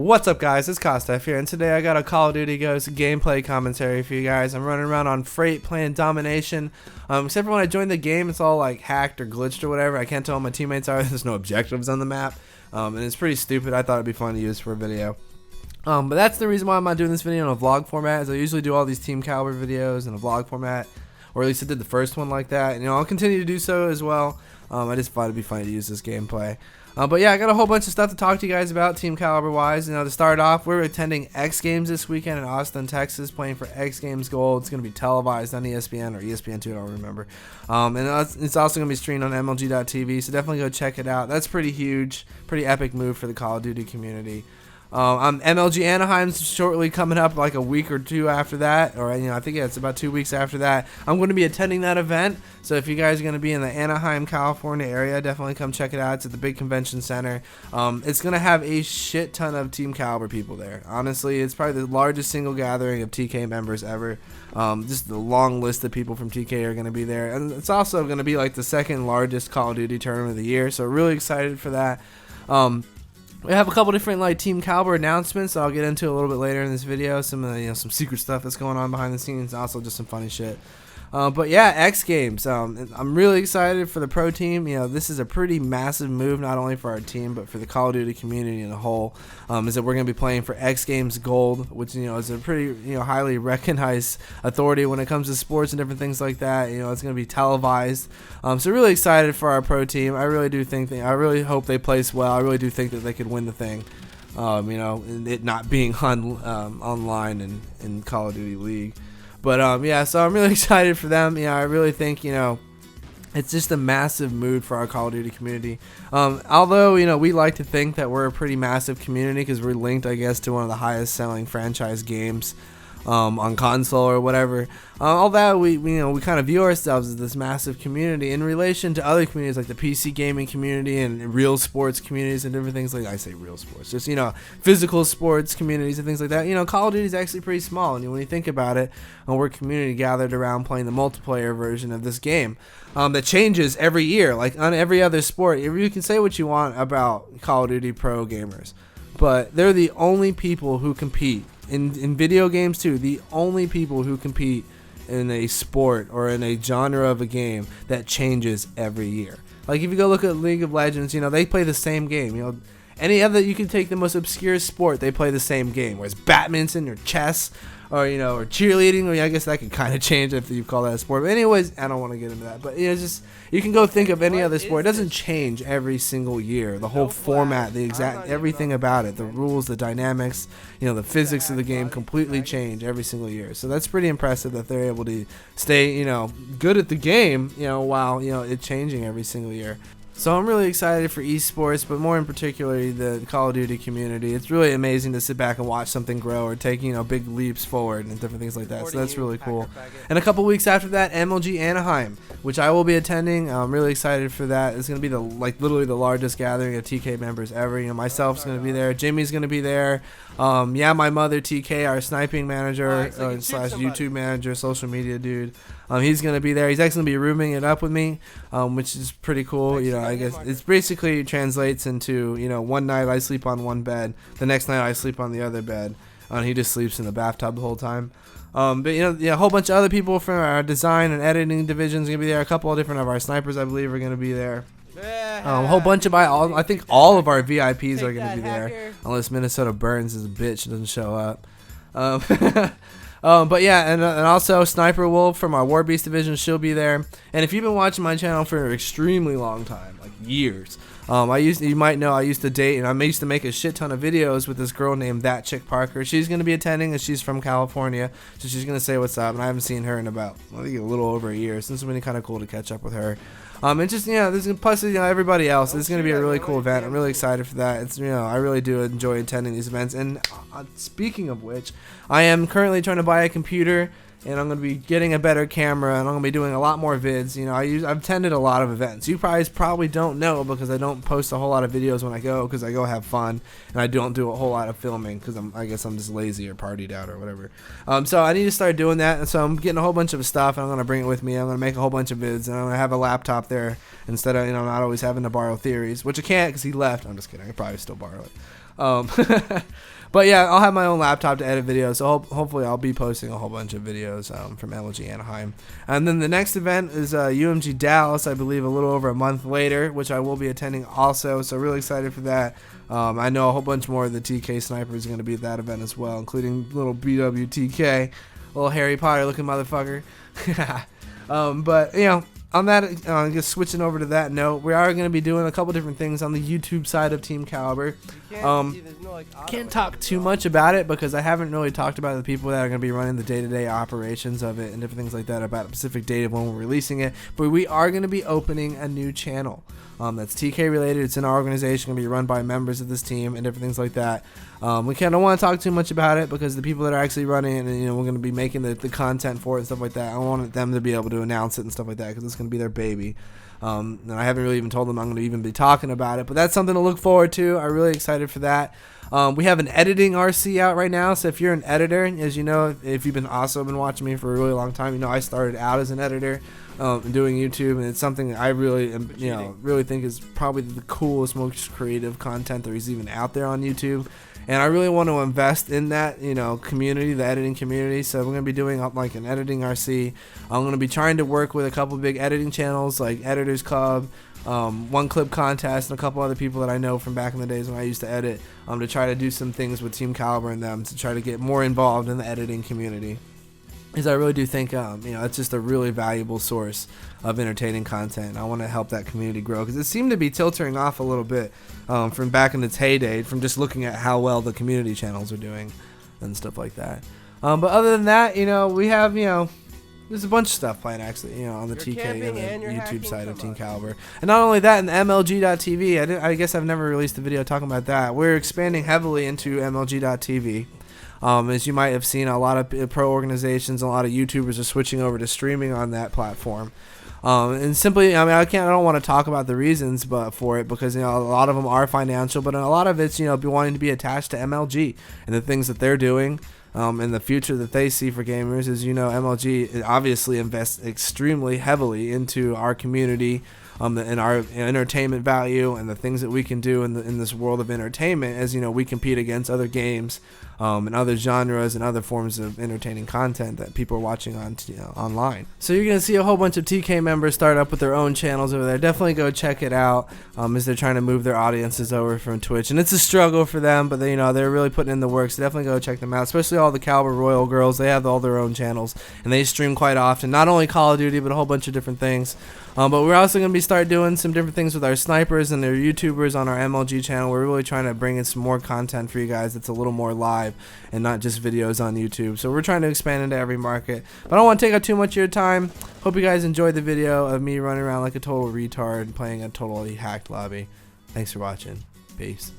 What's up, guys? It's Kostef here, and today I got a Call of Duty Ghosts gameplay commentary for you guys. I'm running around on Freight playing Domination. Except for when I joined the game, it's all like hacked or glitched or whatever. I can't tell what my teammates are. There's no objectives on the map, and it's pretty stupid. I thought it'd be fun to use for a video. But that's the reason why I'm not doing this video in a vlog format, as I usually do all these Team Caliber videos in a vlog format, or at least I did the first one like that, and I'll continue to do so as well. I just thought it'd be funny to use this gameplay. But yeah, I got a whole bunch of stuff to talk to you guys about Team Caliber wise. To start off, we're attending X Games this weekend in Austin, Texas, playing for X Games Gold. It's going to be televised on ESPN or ESPN2, I don't remember. And it's also going to be streamed on MLG.TV, so definitely go check it out. That's pretty huge, pretty epic move for the Call of Duty community. MLG Anaheim's shortly coming up, like a week or two after that, or I think it's about 2 weeks after that. I'm going to be attending that event, so if you guys are going to be in the Anaheim, California area, definitely come check it out. It's at the big convention center. It's going to have a shit ton of Team Caliber people there. Honestly, it's probably the largest single gathering of TK members ever. Just the long list of people from TK are going to be there, and it's also going to be like the second largest Call of Duty tournament of the year, so really excited for that. We have a couple different like Team Caliber announcements that I'll get into a little bit later in this video. Some of the, some secret stuff that's going on behind the scenes, and also just some funny shit. But yeah, X Games. I'm really excited for the pro team. This is a pretty massive move, not only for our team but for the Call of Duty community in a whole. Is that we're going to be playing for X Games Gold, which is a pretty highly recognized authority when it comes to sports and different things like that. It's going to be televised. So really excited for our pro team. I really do think I really hope they place well. I really do think that they could win the thing. It not being online in Call of Duty League. But yeah, so I'm really excited for them. I really think it's just a massive mood for our Call of Duty community. Although we like to think that we're a pretty massive community because we're linked, I guess, to one of the highest selling franchise games on console or whatever. All that we kind of view ourselves as this massive community in relation to other communities like the PC gaming community and real sports communities and different things like that. I say real sports, just physical sports communities and things like that. Call of Duty is actually pretty small, and when you think about it, we're a community gathered around playing the multiplayer version of this game that changes every year, like on every other sport. You can say what you want about Call of Duty pro gamers, but they're the only people who compete in video games too. The only people who compete in a sport or in a genre of a game that changes every year. Like if you go look at League of Legends, they play the same game. Any other, you can take the most obscure sport, they play the same game. Whereas badminton or chess or or cheerleading, I guess that could kind of change if you call that a sport. But anyways, I don't want to get into that. But just you can go think of any other sport. It doesn't change every single year. The whole format, the exact everything about it, the rules, the dynamics, the physics of the game completely change every single year. So that's pretty impressive that they're able to stay good at the game while it changing every single year. So I'm really excited for esports, but more in particular the Call of Duty community. It's really amazing to sit back and watch something grow or take big leaps forward and different things like that. So that's really cool. And a couple weeks after that, MLG Anaheim, which I will be attending. I'm really excited for that. It's going to be literally the largest gathering of TK members ever. Myself's going to be there. Jimmy's going to be there. My mother TK, our sniping manager slash YouTube manager, social media dude. He's going to be there. He's actually going to be rooming it up with me, which is pretty cool. I guess it's basically translates into, one night I sleep on one bed, the next night I sleep on the other bed, and he just sleeps in the bathtub the whole time. But a whole bunch of other people from our design and editing divisions are going to be there. A couple of different of our snipers, I believe, are going to be there. A whole bunch of I think all of our VIPs are going to be there, unless Minnesota Burns is a bitch and doesn't show up. But yeah, and also Sniper Wolf from our War Beast division, she'll be there. And if you've been watching my channel for an extremely long time, like years, you might know I used to date, and I used to make a shit ton of videos with this girl named That Chick Parker. She's going to be attending, and she's from California, so she's going to say what's up. And I haven't seen her in about, I think, a little over a year, so it's been kind of cool to catch up with her. And just there's plus everybody else. It's going to be a really cool event. I'm really excited for that. It's I really do enjoy attending these events. And speaking of which, I am currently trying to buy a computer, and I'm going to be getting a better camera, and I'm going to be doing a lot more vids. I've attended a lot of events. You guys probably don't know because I don't post a whole lot of videos when I go, because I go have fun, and I don't do a whole lot of filming because I guess I'm just lazy or partied out or whatever. So I need to start doing that, and so I'm getting a whole bunch of stuff, and I'm going to bring it with me. I'm going to make a whole bunch of vids, and I'm going to have a laptop there instead of not always having to borrow Theories, which I can't because he left. I'm just kidding. I could probably still borrow it. But yeah, I'll have my own laptop to edit videos, so hopefully I'll be posting a whole bunch of videos from MLG Anaheim. And then the next event is UMG Dallas, I believe a little over a month later, which I will be attending also, so really excited for that. I know a whole bunch more of the TK snipers are going to be at that event as well, including little BWTK, little Harry Potter looking motherfucker. But, you know, on that, just switching over to that note, we are going to be doing a couple different things on the YouTube side of Team Caliber. Can't talk too much about it because I haven't really talked about the people that are going to be running the day-to-day operations of it and different things like that about a specific date of when we're releasing it. But we are going to be opening a new channel. That's TK related. It's in our organization, going to be run by members of this team and different things like that. We kind of want to talk too much about it because the people that are actually running it, and, you know, we're going to be making the content for it and stuff like that. I want them to be able to announce it and stuff like that because it's going to be their baby. And I haven't really even told them I'm going to even be talking about it, but that's something to look forward to. I'm really excited for that. We have an editing RC out right now, so if you're an editor, as you know, if you've also been watching me for a really long time, you know I started out as an editor doing YouTube, and it's something that I really, really think is probably the coolest, most creative content there is even out there on YouTube. And I really want to invest in that, community, the editing community. So we're going to be doing like an editing RC. I'm going to be trying to work with a couple big editing channels like Editors Club, One Clip Contest, and a couple other people that I know from back in the days when I used to edit, to try to do some things with Team Caliber and them to try to get more involved in the editing community. Because I really do think, it's just a really valuable source of entertaining content. And I want to help that community grow because it seemed to be tilting off a little bit from back in its heyday, from just looking at how well the community channels are doing and stuff like that. But other than that, we have, there's a bunch of stuff planned actually, on the TK and the YouTube side of Team Caliber. And not only that, in the MLG.TV, I guess I've never released a video talking about that. We're expanding heavily into MLG.TV. As you might have seen, a lot of pro organizations, a lot of YouTubers are switching over to streaming on that platform. And simply, I don't want to talk about the reasons for it because, a lot of them are financial, but a lot of it's, wanting to be attached to MLG and the things that they're doing. And the future that they see for gamers is, MLG obviously invests extremely heavily into our community, and our entertainment value and the things that we can do in this world of entertainment as, we compete against other games, and other genres and other forms of entertaining content that people are watching on online. So you're going to see a whole bunch of TK members start up with their own channels over there. Definitely go check it out as they're trying to move their audiences over from Twitch. And it's a struggle for them, but they're really putting in the work, so definitely go check them out, especially all the Caliber Royal girls. They have all their own channels, and they stream quite often, not only Call of Duty, but a whole bunch of different things. But we're also going to start doing some different things with our snipers and their YouTubers on our MLG channel. We're really trying to bring in some more content for you guys that's a little more live and not just videos on YouTube. So we're trying to expand into every market. But I don't want to take up too much of your time. Hope you guys enjoyed the video of me running around like a total retard playing a totally hacked lobby. Thanks for watching. Peace.